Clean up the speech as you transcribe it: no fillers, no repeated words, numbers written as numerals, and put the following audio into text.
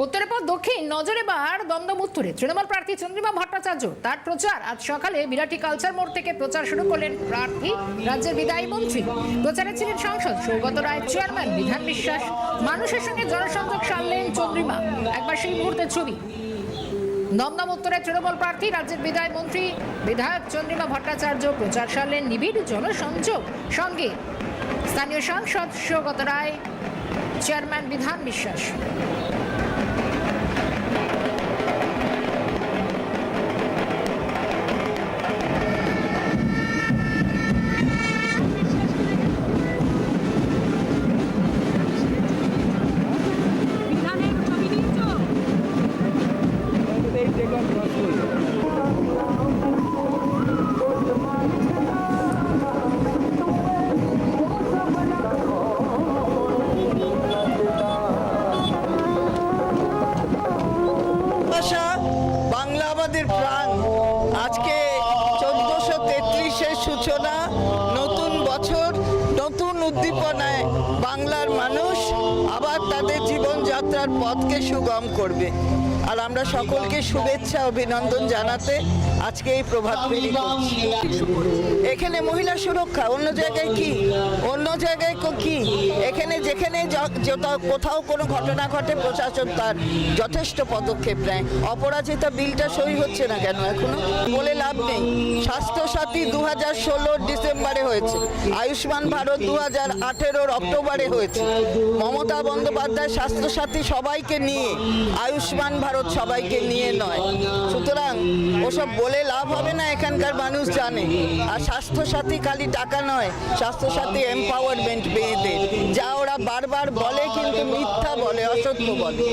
উত্তরের পর দক্ষিণ নজরে বার দমদম উত্তরে তৃণমূল প্রার্থী চন্দ্রিমা ভট্টাচার্য তার প্রচার আজ সকালে বিরাটি কালচার মোড় থেকে প্রচার শুরু করলেন প্রার্থী রাজ্যের বিদায়ী মন্ত্রী। প্রচারে ছিলেন সাংসদ সৌগত রায়, চেয়ারম্যান বিধান বিশ্বাস। মানুষের সঙ্গে জনসংযোগ সারলেন চন্দ্রিমা। একবার সেই মুহূর্তের ছবি। দমদম উত্তরে তৃণমূল প্রার্থী রাজ্যের বিদায়ী মন্ত্রী বিধায়ক চন্দ্রিমা ভট্টাচার্য প্রচার সারলেন নিবিড় জনসংযোগ, সঙ্গে স্থানীয় সাংসদ সৌগত রায়, চেয়ারম্যান বিধান বিশ্বাস। বাংলা আমাদের প্রাণ। আজকে 1433-এর সূচনা, নতুন বছর, নতুন উদ্দীপনায় বাংলার মানুষ আবার তাদের জীবনযাত্রার পথকে সুগম করবে। আর আমরা সকলকে শুভেচ্ছা অভিনন্দন জানাতে আজকে এই প্রভাত ফেরি করছি। এখানে মহিলা সুরক্ষা, অন্য জায়গায় কি, অন্য জায়গায় কি, এখানে যেখানে কোথাও কোনো ঘটনা ঘটে প্রশাসন তার যথেষ্ট পদক্ষেপ নেয়। অপরাজিতা বিলটা সই হচ্ছে না কেন এখনো? বলে লাভ নেই। স্বাস্থ্যসাথী 2016 ডিসেম্বরে হয়েছে, আয়ুষ্মান ভারত 2018 অক্টোবরে হয়েছে। মমতা বন্দ্যোপাধ্যায় স্বাস্থ্যসাথী সবাইকে নিয়ে, আয়ুষ্মান ভারত সবাইকে নিয়ে নয়। সুতরাং ওসব বলে লাভ হবে না, এখানকার মানুষ জানে। আর স্বাস্থ্যসাথী খালি টাকা নয়, স্বাস্থ্যসাথী এম্পাওয়ারমেন্ট মেয়েদের, যা ওরা বারবার বলে কিন্তু মিথ্যা বলে, অসত্য বলে।